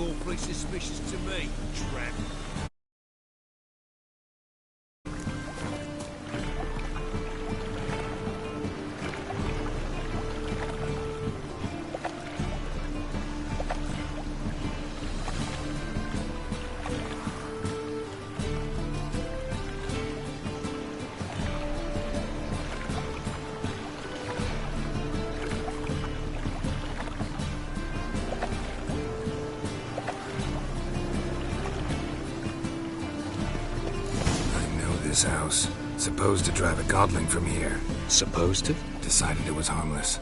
awfully suspicious to me, tramp. This house. Supposed to drive a godling from here. Supposed to? Decided it was harmless.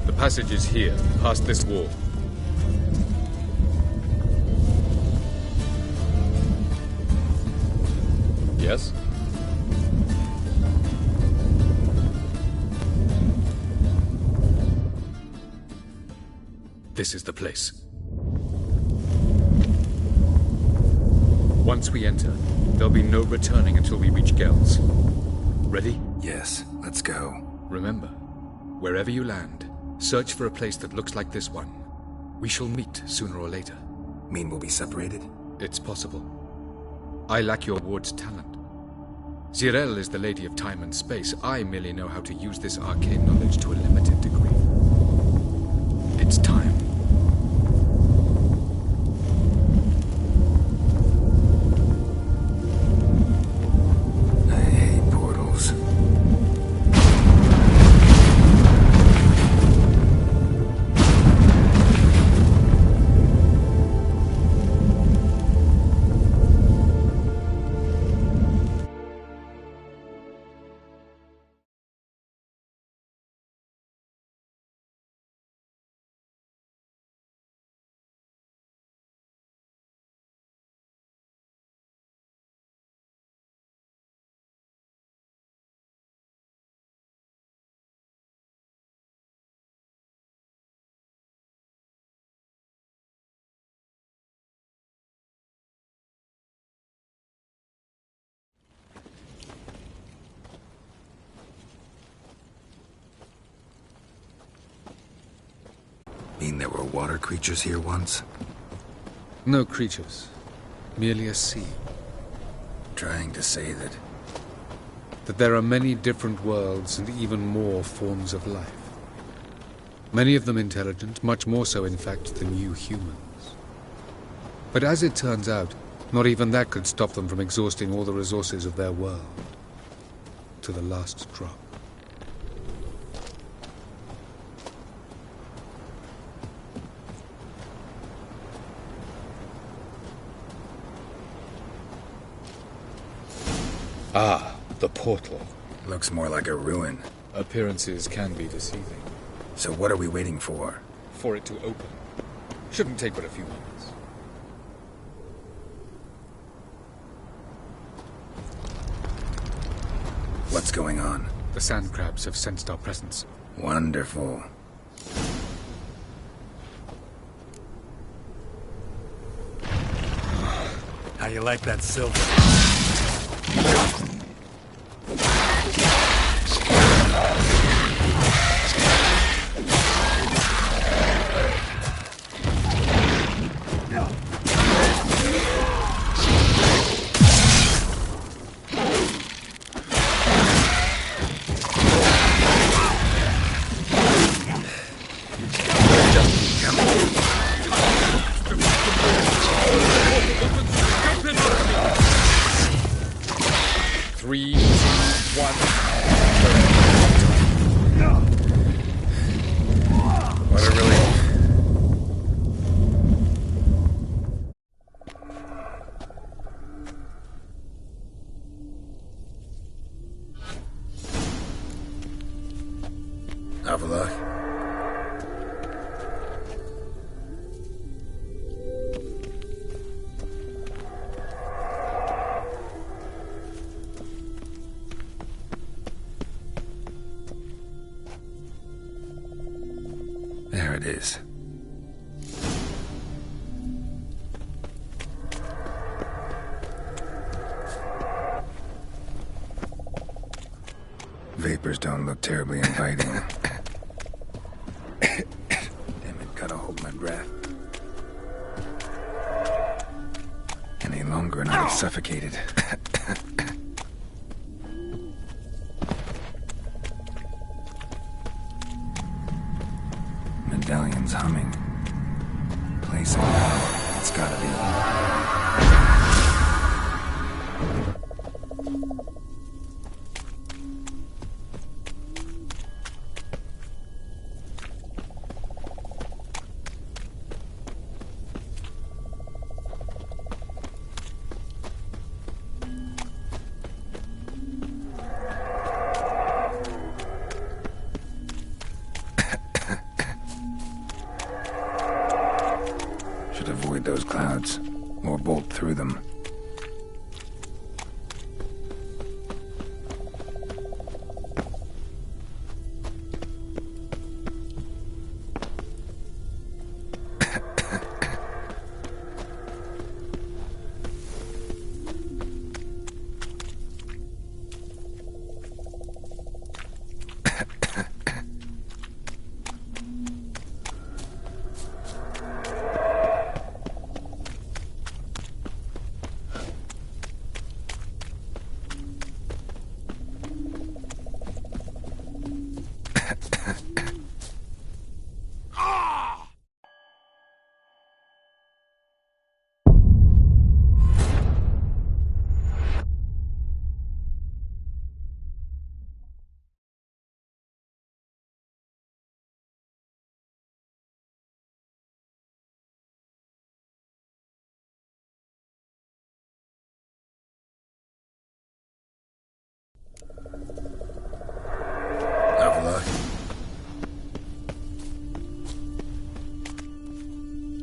The passage is here, past this wall. Yes? This is the place. Once we enter, there'll be no returning until we reach Gel's. Ready? Yes, let's go. Remember, wherever you land, search for a place that looks like this one. We shall meet sooner or later. Mean we'll be separated? It's possible. I lack your ward's talent. Zirel is the lady of time and space. I merely know how to use this arcane knowledge to a limited degree. It's time. I hate portals. Mean there were water creatures here once? No creatures. Merely a sea. Trying to say that... That there are many different worlds and even more forms of life. Many of them intelligent, much more so in fact than you humans. But as it turns out, not even that could stop them from exhausting all the resources of their world. To the last drop. Ah, the portal. Looks more like a ruin. Appearances can be deceiving. So what are we waiting for? For it to open. Shouldn't take but a few moments. What's going on? The sand crabs have sensed our presence. Wonderful. How you like that silver? Three, one. What a relief. Avila. There it is. Vapors don't look terribly inviting. Damn it, gotta hold my breath. Any longer and I'd have suffocated. Medallion's humming. Place of power. It's gotta be. Should avoid those clouds, or bolt through them.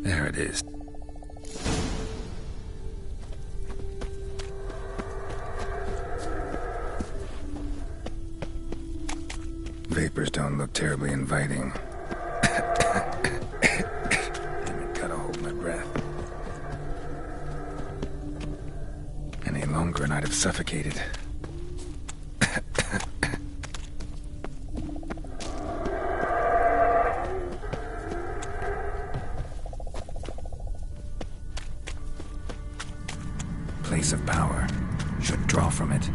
There it is. Vapors don't look terribly inviting. Damn it, gotta hold my breath. Any longer and I'd have suffocated. Place of power. Should draw from it.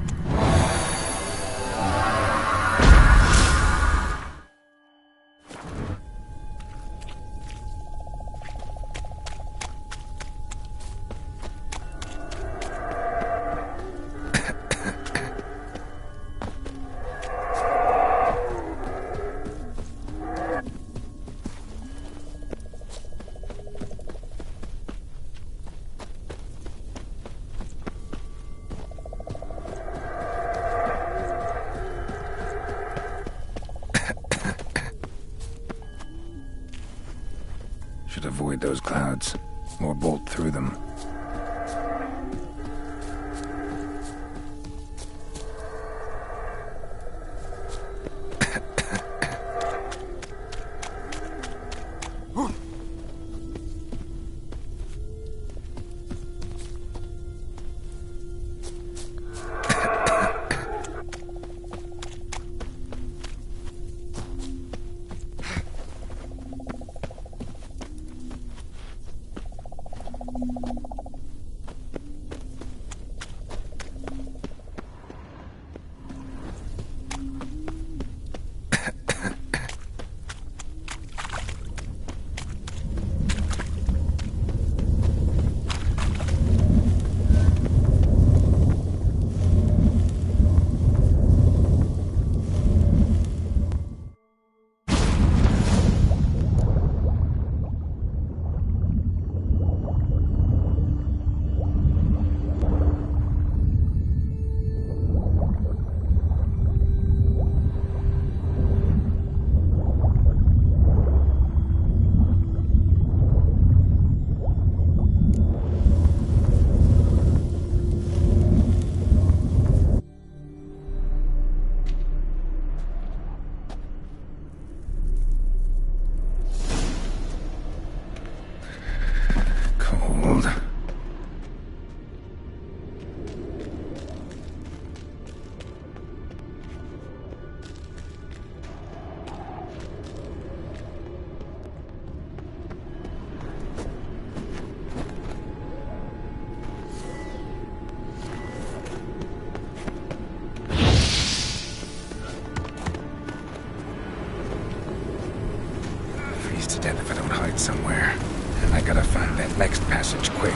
Should avoid those clouds, or bolt through them. Next passage, quick.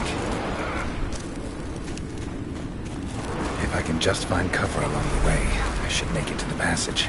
If I can just find cover along the way, I should make it to the passage.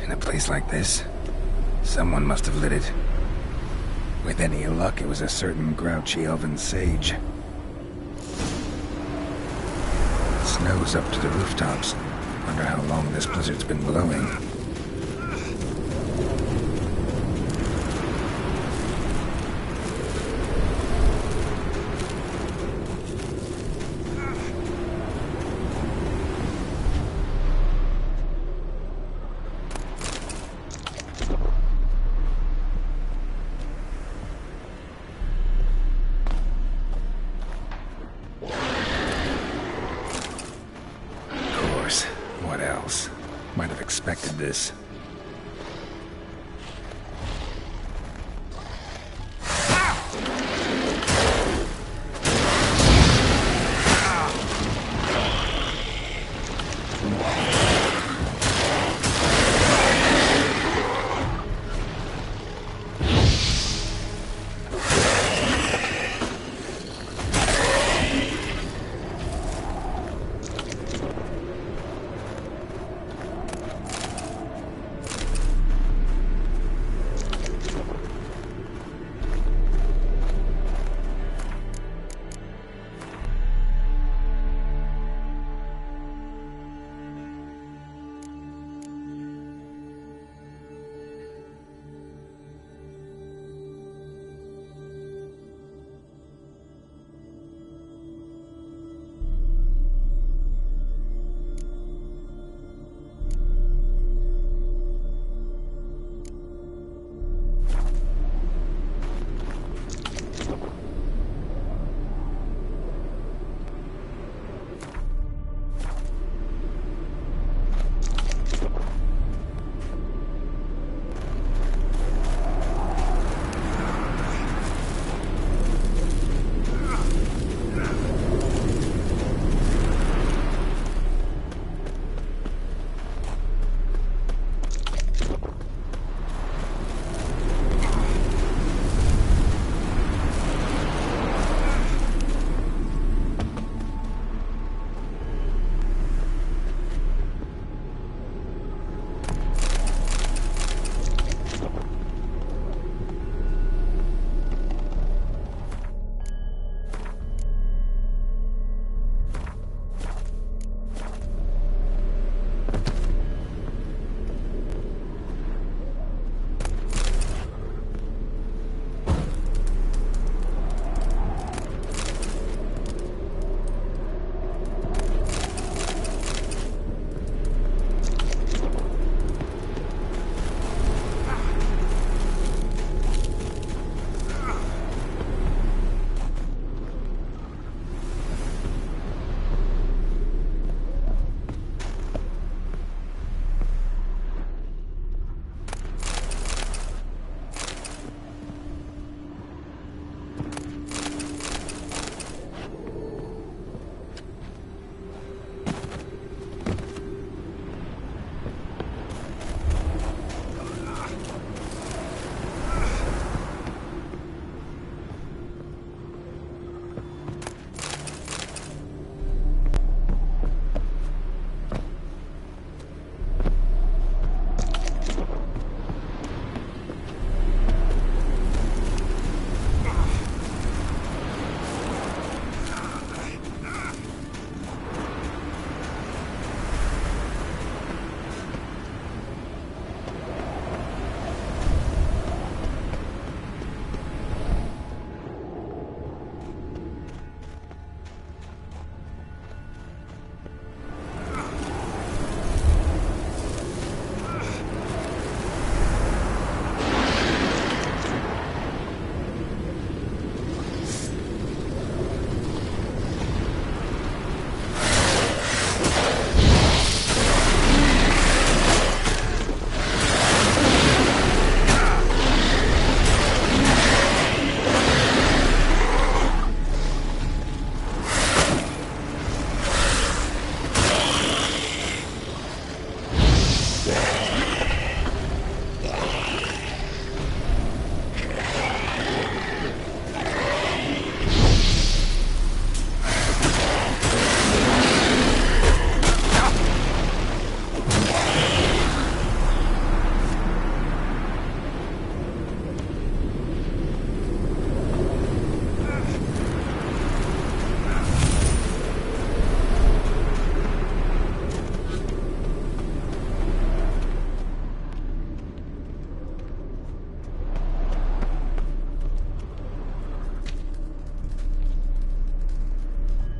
In a place like this, someone must have lit it. With any luck, it was a certain grouchy elven sage. Snow's up to the rooftops. Wonder how long this blizzard's been blowing. What else? Might have expected this.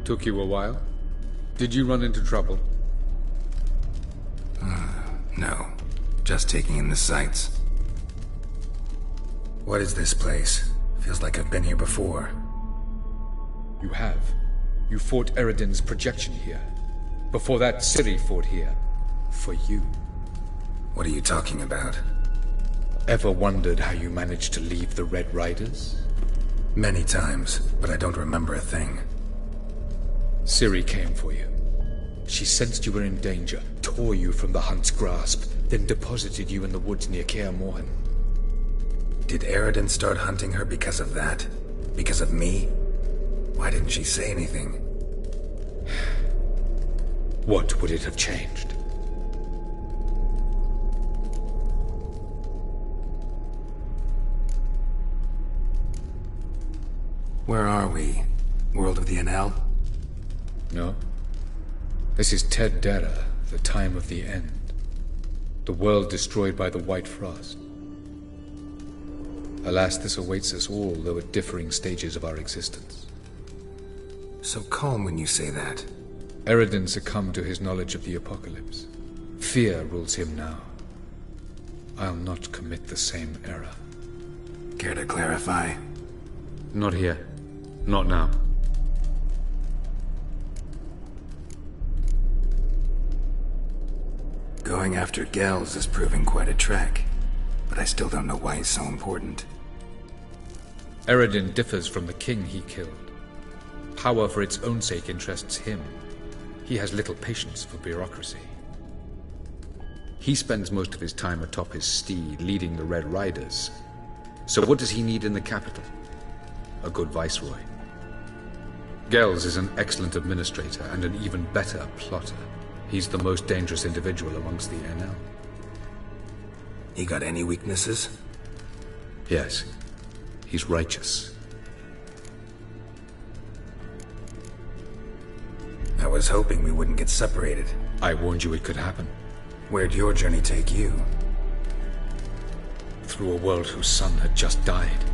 Took you a while? Did you run into trouble? No. Just taking in the sights. What is this place? Feels like I've been here before. You have. You fought Eredin's projection here. Before that, Ciri fought here. For you. What are you talking about? Ever wondered how you managed to leave the Red Riders? Many times, but I don't remember a thing. Ciri came for you. She sensed you were in danger, tore you from the Hunt's grasp, then deposited you in the woods near Kaer Morhen. Did Eredin start hunting her because of that? Because of me? Why didn't she say anything? What would it have changed? Where are we? World of the Enel? No. This is Ted Dara, the time of the end. The world destroyed by the White Frost. Alas, this awaits us all, though at differing stages of our existence. So calm when you say that. Eredin succumbed to his knowledge of the apocalypse. Fear rules him now. I'll not commit the same error. Care to clarify? Not here. Not now. Going after Gels is proving quite a trek, but I still don't know why he's so important. Eredin differs from the king he killed. Power for its own sake interests him. He has little patience for bureaucracy. He spends most of his time atop his steed, leading the Red Riders. So what does he need in the capital? A good viceroy. Gels is an excellent administrator and an even better plotter. He's the most dangerous individual amongst the Enel. He got any weaknesses? Yes. He's righteous. I was hoping we wouldn't get separated. I warned you it could happen. Where'd your journey take you? Through a world whose sun had just died.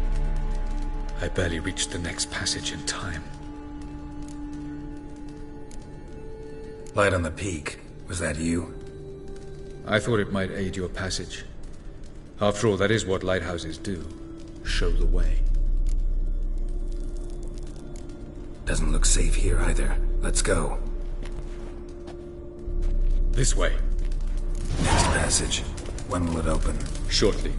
I barely reached the next passage in time. Light on the peak. Was that you? I thought it might aid your passage. After all, that is what lighthouses do. Show the way. Doesn't look safe here either. Let's go. This way. Next passage. When will it open? Shortly.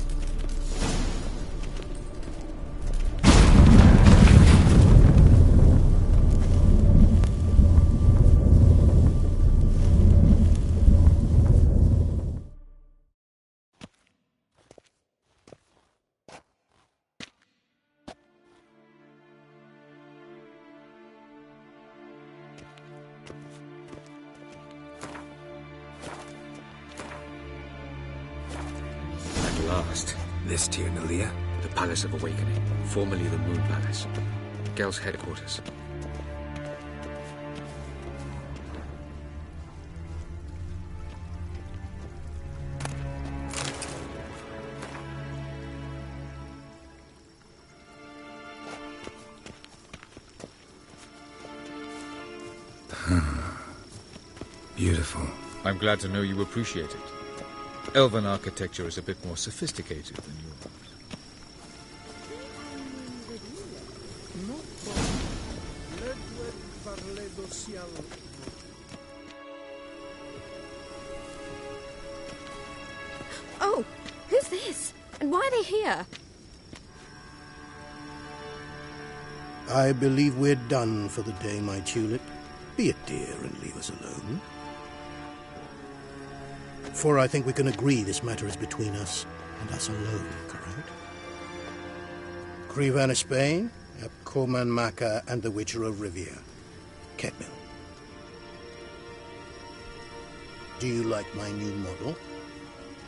This Tyr Nalia? The Palace of Awakening, formerly the Moon Palace. Gel's headquarters. Beautiful. I'm glad to know you appreciate it. Elven architecture is a bit more sophisticated than yours. Oh, who's this? And why are they here? I believe we're done for the day, my tulip. Be a dear and leave us alone. For I think we can agree this matter is between us and us alone, correct? Krivan of Spain, Koman Maka, and the Witcher of Rivia. Ketmil. Do you like my new model?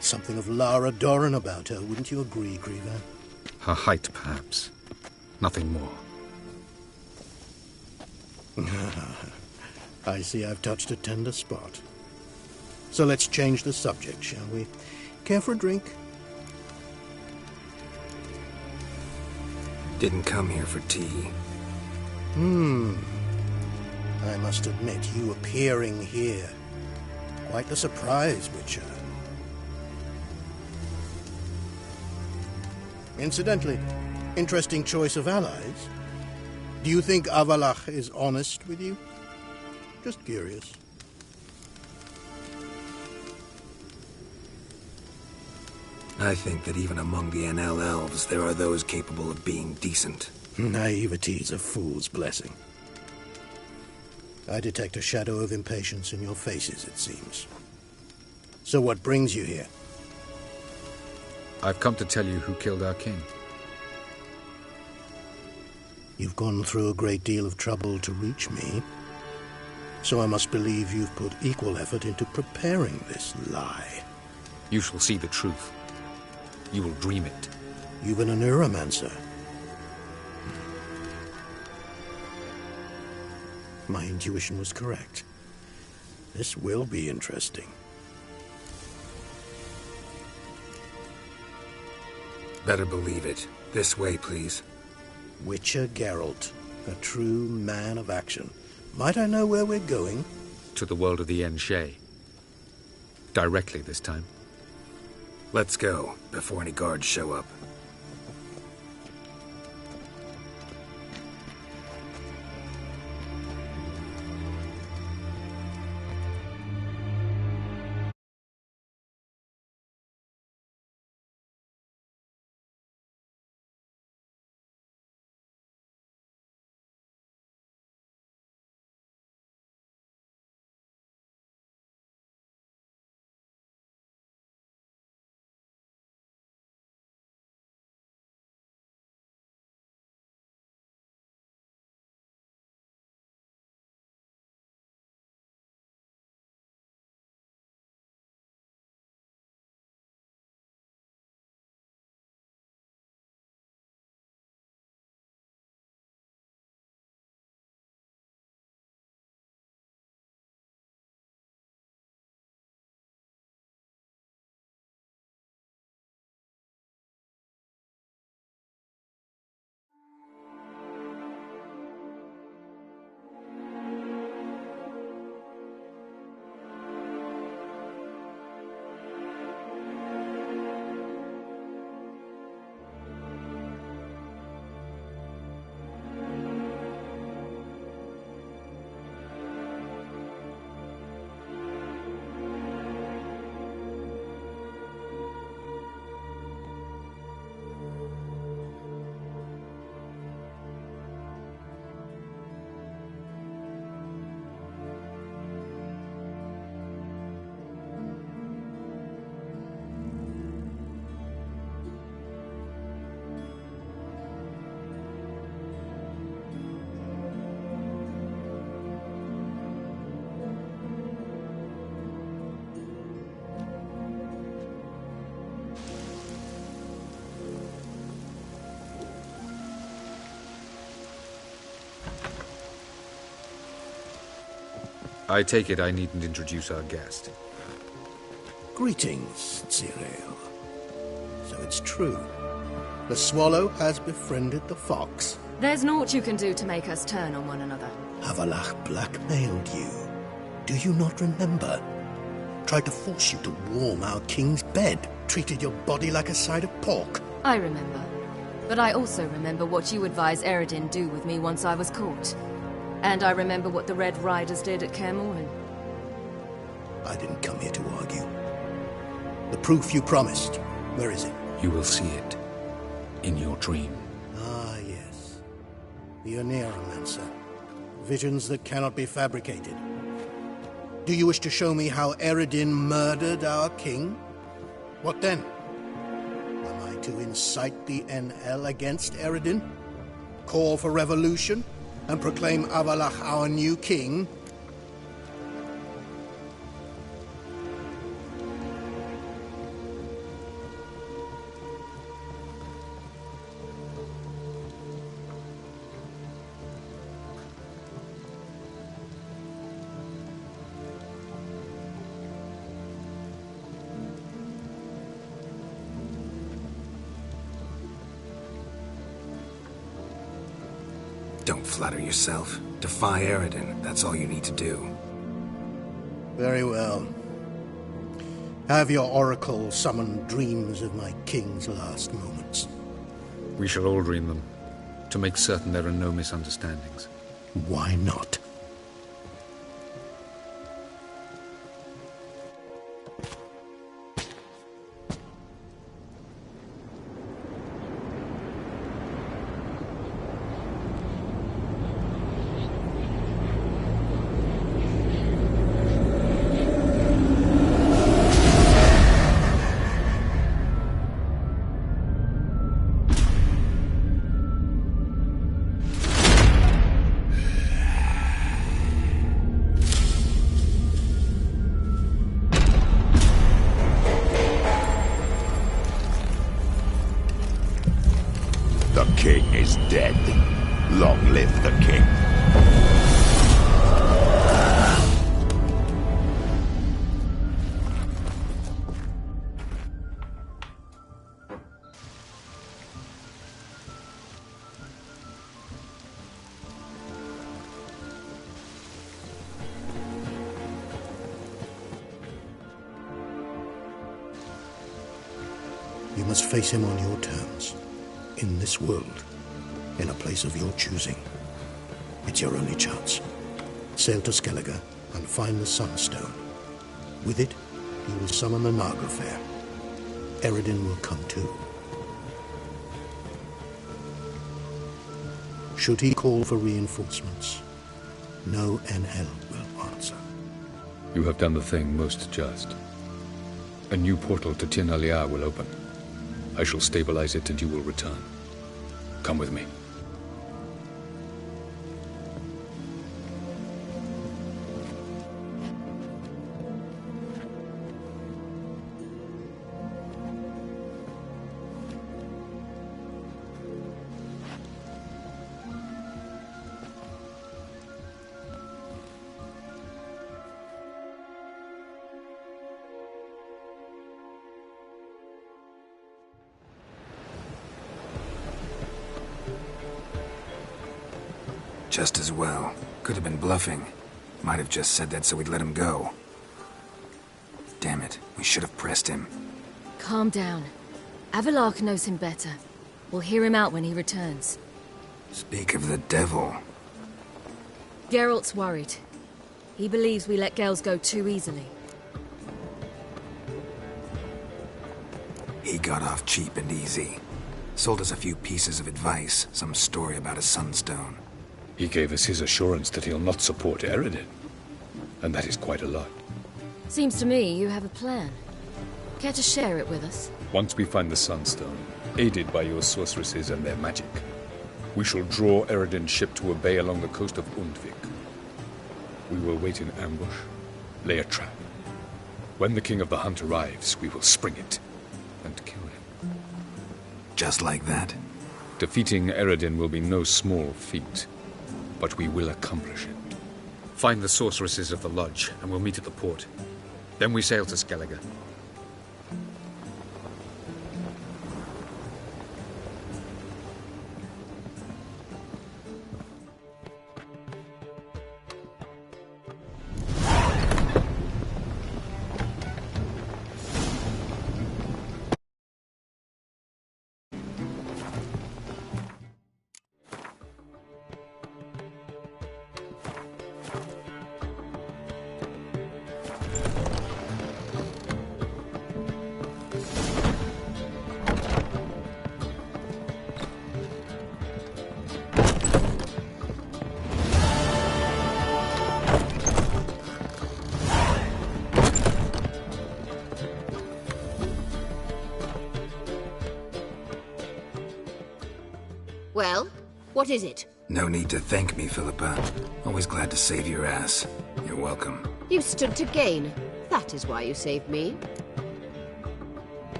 Something of Lara Doran about her, wouldn't you agree, Krivan? Her height, perhaps. Nothing more. I see I've touched a tender spot. So let's change the subject, shall we? Care for a drink? Didn't come here for tea. I must admit, you appearing here, quite the surprise, Witcher. Incidentally, interesting choice of allies. Do you think Avallac'h is honest with you? Just curious. I think that even among the NL elves, there are those capable of being decent. Naivety is a fool's blessing. I detect a shadow of impatience in your faces, it seems. So what brings you here? I've come to tell you who killed our king. You've gone through a great deal of trouble to reach me, so I must believe you've put equal effort into preparing this lie. You shall see the truth. You will dream it. You've been a neuromancer. My intuition was correct. This will be interesting. Better believe it. This way, please. Witcher Geralt, a true man of action. Might I know where we're going? To the world of the Yen Shay. Directly this time. Let's go, before any guards show up. I take it I needn't introduce our guest. Greetings, Cyril. So it's true. The swallow has befriended the fox. There's naught you can do to make us turn on one another. Avallac'h blackmailed you. Do you not remember? Tried to force you to warm our king's bed. Treated your body like a side of pork. I remember. But I also remember what you advised Eredin do with me once I was caught. And I remember what the Red Riders did at Kaer Morhen. I didn't come here to argue. The proof you promised, where is it? You will see it. In your dream. Ah, yes. The Oneiromancer. Visions that cannot be fabricated. Do you wish to show me how Eredin murdered our king? What then? Am I to incite the NL against Eredin? Call for revolution? And proclaim Avallac'h our new king? Don't flatter yourself. Defy Eredin. That's all you need to do. Very well. Have your oracle summon dreams of my king's last moments. We shall all dream them, to make certain there are no misunderstandings. Why not? The king is dead. Long live the king. You must face him on your terms. In this world, in a place of your choosing. It's your only chance. Sail to Skellige and find the Sunstone. With it, you will summon the Naga Fair. Eredin will come too. Should he call for reinforcements, no NL will answer. You have done the thing most just. A new portal to Tir na Liar will open. I shall stabilize it and you will return. Come with me. Just as well. Could have been bluffing. Might have just said that so we'd let him go. Damn it, we should have pressed him. Calm down. Avilark knows him better. We'll hear him out when he returns. Speak of the devil. Geralt's worried. He believes we let Gels go too easily. He got off cheap and easy. Sold us a few pieces of advice, some story about a sunstone. He gave us his assurance that he'll not support Eredin. And that is quite a lot. Seems to me you have a plan. Care to share it with us? Once we find the Sunstone, aided by your sorceresses and their magic, we shall draw Eredin's ship to a bay along the coast of Undvik. We will wait in ambush, lay a trap. When the King of the Hunt arrives, we will spring it and kill him. Just like that? Defeating Eredin will be no small feat, but we will accomplish it. Find the sorceresses of the Lodge, and we'll meet at the port. Then we sail to Skellige. Well, what is it? No need to thank me, Philippa. Always glad to save your ass. You're welcome. You stood to gain. That is why you saved me.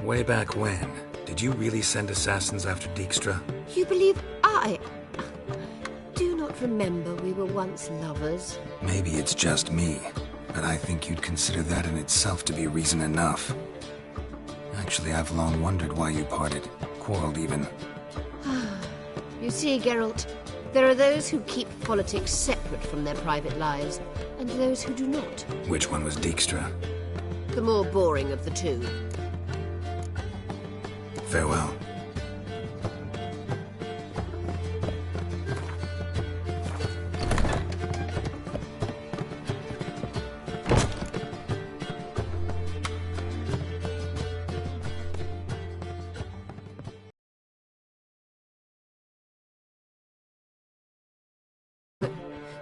Way back when, did you really send assassins after Dijkstra? You believe I... Do you not remember we were once lovers? Maybe it's just me, but I think you'd consider that in itself to be reason enough. Actually, I've long wondered why you parted. Quarreled even. You see, Geralt, There are those who keep politics separate from their private lives, and those who do not. Which one was Dijkstra? The more boring of the two. Farewell.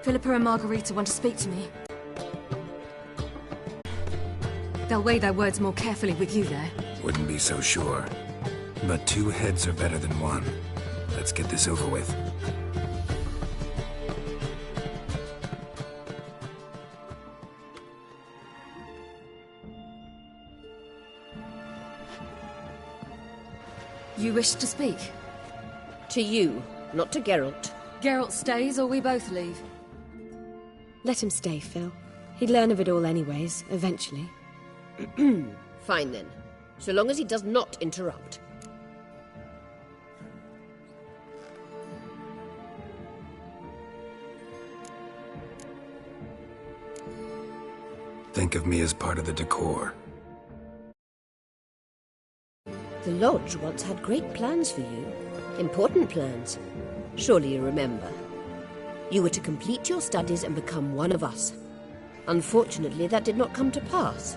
Philippa and Margarita want to speak to me. They'll weigh their words more carefully with you there. Wouldn't be so sure. But two heads are better than one. Let's get this over with. You wish to speak? To you, not to Geralt. Geralt stays or we both leave? Let him stay, Phil. He'd learn of it all anyways, eventually. Fine then. So long as he does not interrupt. Think of me as part of the decor. The Lodge once had great plans for you. Important plans. Surely you remember. You were to complete your studies and become one of us. Unfortunately, that did not come to pass.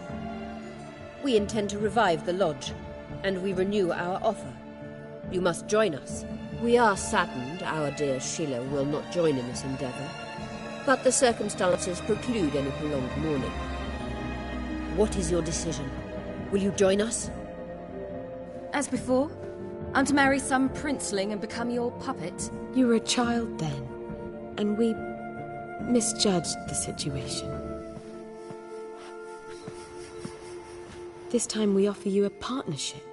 We intend to revive the Lodge, and we renew our offer. You must join us. We are saddened our dear Sheila will not join in this endeavor, but the circumstances preclude any prolonged mourning. What is your decision? Will you join us? As before? I'm to marry some princeling and become your puppet? You were a child then, and we misjudged the situation. This time we offer you a partnership.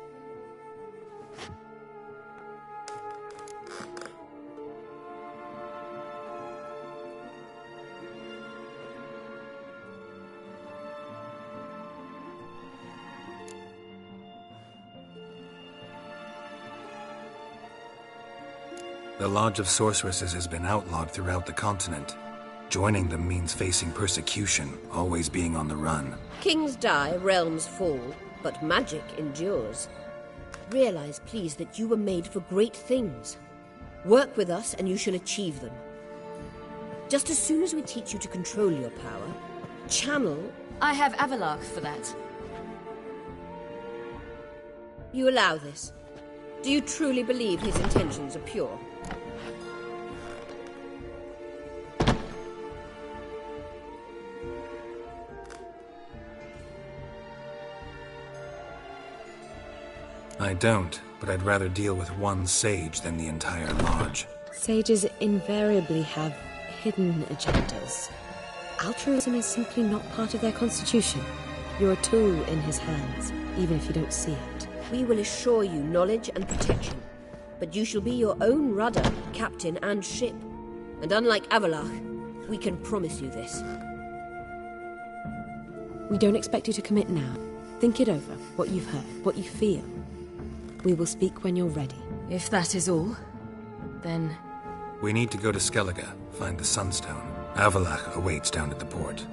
The Lodge of Sorceresses has been outlawed throughout the continent. Joining them means facing persecution, always being on the run. Kings die, realms fall, but magic endures. Realize, please, that you were made for great things. Work with us and you shall achieve them. Just as soon as we teach you to control your power, channel... I have Avalark for that. You allow this? Do you truly believe his intentions are pure? I don't, but I'd rather deal with one sage than the entire lodge. Sages invariably have hidden agendas. Altruism is simply not part of their constitution. You're a tool in his hands, even if you don't see it. We will assure you knowledge and protection, but you shall be your own rudder, captain, and ship. And unlike Avalark, we can promise you this. We don't expect you to commit now. Think it over, what you've heard, what you feel. We will speak when you're ready. If that is all, then... We need to go to Skellige, find the Sunstone. Avallac'h awaits down at the port.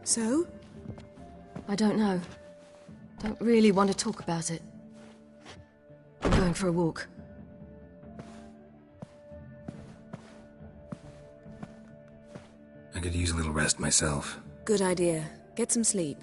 So? I don't know. Don't really want to talk about it. I'm going for a walk. I could use a little rest myself. Good idea. Get some sleep.